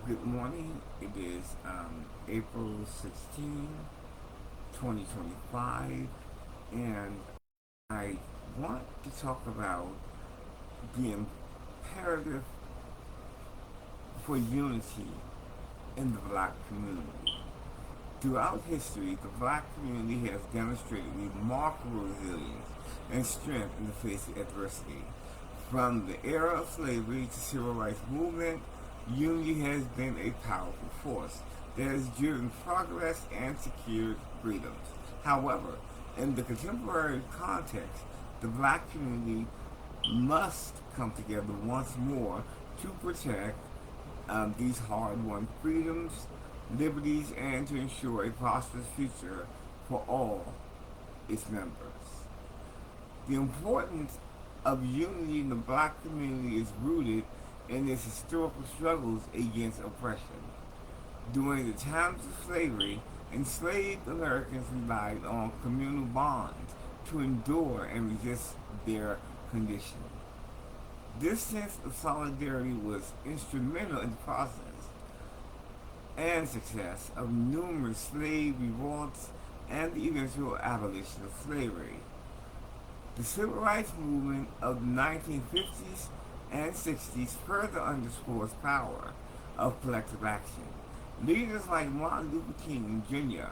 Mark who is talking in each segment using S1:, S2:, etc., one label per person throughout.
S1: Good morning. It is April 16, 2025, and I want to talk about the imperative for unity in the black community. Throughout history, the black community has demonstrated remarkable resilience and strength in the face of adversity. From the era of slavery to civil rights movement, unity has been a powerful force that has driven progress and secured freedoms. However, in the contemporary context, the black community must come together once more to protect these hard-won freedoms, liberties, and to ensure a prosperous future for all its members. The importance of unity in the black community is rooted in its historical struggles against oppression. During the times of slavery, enslaved Americans relied on communal bonds to endure and resist their condition. This sense of solidarity was instrumental in the process and success of numerous slave revolts and the eventual abolition of slavery. The civil rights movement of the 1950s and 60s further underscores power of collective action. Leaders like Martin Luther King Jr.,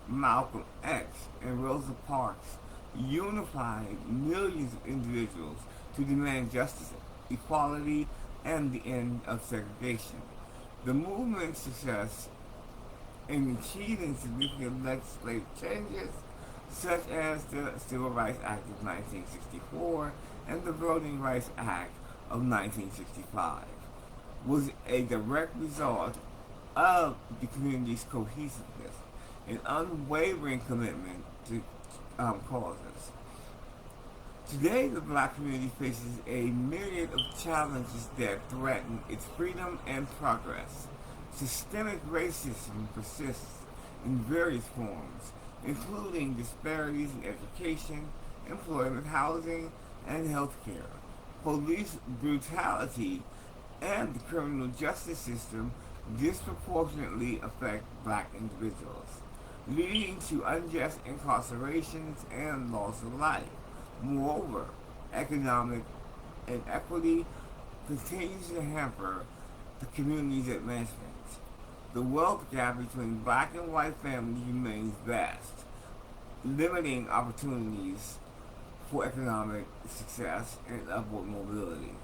S1: Malcolm X, and Rosa Parks unified millions of individuals to demand justice, equality, and the end of segregation. The movement's success in achieving significant legislative changes, such as the Civil Rights Act of 1964 and the Voting Rights Act of 1965, was a direct result of the community's cohesiveness and unwavering commitment to causes. Today, the black community faces a myriad of challenges that threaten its freedom and progress. Systemic racism persists in various forms, including disparities in education, employment, housing, and healthcare. Police brutality and the criminal justice system disproportionately affect black individuals, leading to unjust incarcerations and loss of life. Moreover, economic inequity continues to hamper the community's advancement. The wealth gap between black and white families remains vast, limiting opportunities for economic success and upward mobility.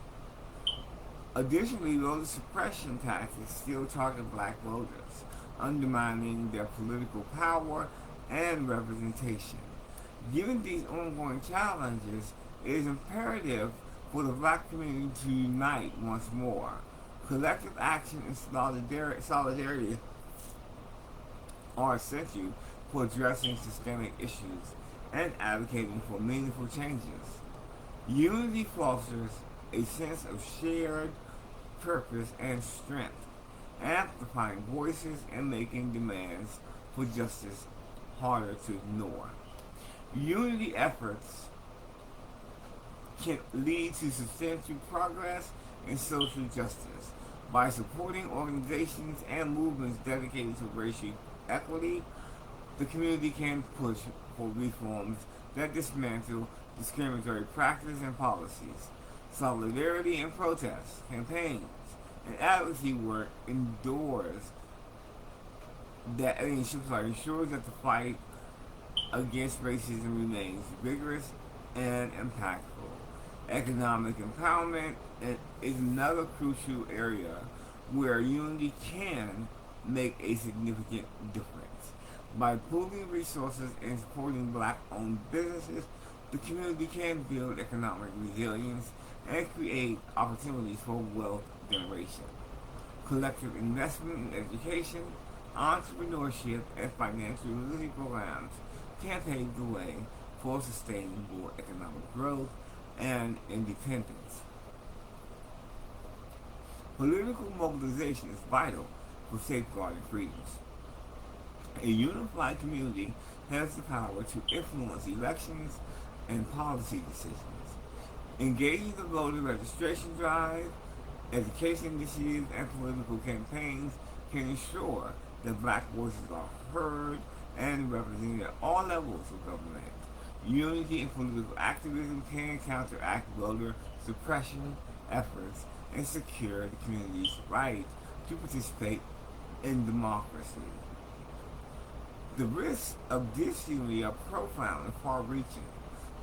S1: Additionally, voter suppression tactics still target black voters, undermining their political power and representation. Given these ongoing challenges, it is imperative for the black community to unite once more. Collective action and solidarity are essential for addressing systemic issues and advocating for meaningful changes. Unity fosters a sense of shared purpose and strength, amplifying voices and making demands for justice harder to ignore. Unity efforts can lead to substantial progress in social justice by supporting organizations and movements dedicated to racial equity. The community can push for reforms that dismantle discriminatory practices and policies. Solidarity and protest campaigns and advocacy work ensures that the fight against racism remains vigorous and impactful. Economic empowerment is another crucial area where unity can make a significant difference. By pooling resources and supporting black-owned businesses, the community can build economic resilience and create opportunities for wealth generation. Collective investment in education, entrepreneurship, and financial literacy programs can pave the way for sustainable economic growth and independence. Political mobilization is vital for safeguarding freedoms. A unified community has the power to influence elections and policy decisions. Engaging the voter registration drive Education initiatives and political campaigns can ensure that black voices are heard and represented at all levels of government. Unity in political activism can counteract voter suppression efforts and secure the community's right to participate in democracy. The risks of disunity are profound and far-reaching.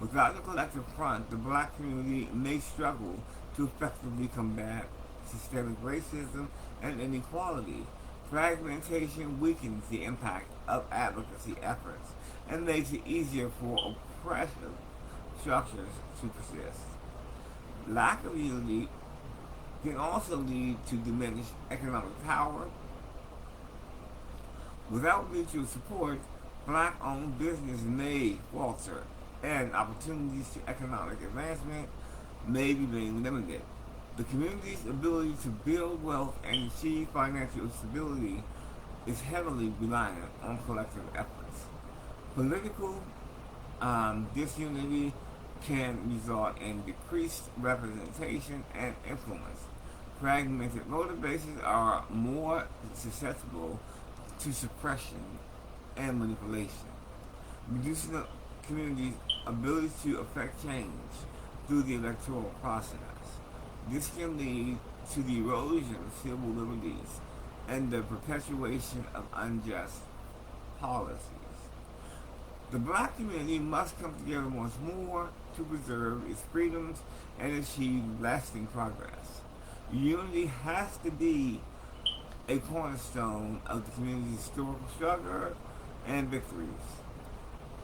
S1: Without a collective front, the black community may struggle to effectively combat systemic racism and inequality. Fragmentation weakens the impact of advocacy efforts and makes it easier for oppressive structures to persist. Lack of unity can also lead to diminished economic power. Without mutual support, black-owned business may falter, and opportunities to economic advancement may remain limited. The community's ability to build wealth and achieve financial stability is heavily reliant on collective efforts. Political disunity can result in decreased representation and influence. Fragmented voter bases are more susceptible to suppression and manipulation, reducing the community's ability to affect change through the electoral process. This can lead to the erosion of civil liberties and the perpetuation of unjust policies. The black community must come together once more to preserve its freedoms and achieve lasting progress. Unity has to be a cornerstone of the community's historical struggle and victories,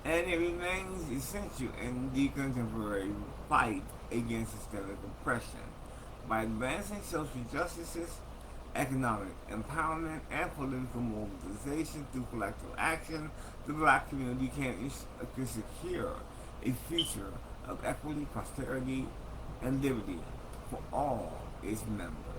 S1: and it remains essential in the contemporary fight against systemic oppression. By advancing social justice, economic empowerment, and political mobilization through collective action, the black community can secure a future of equity, prosperity, and liberty for all its members.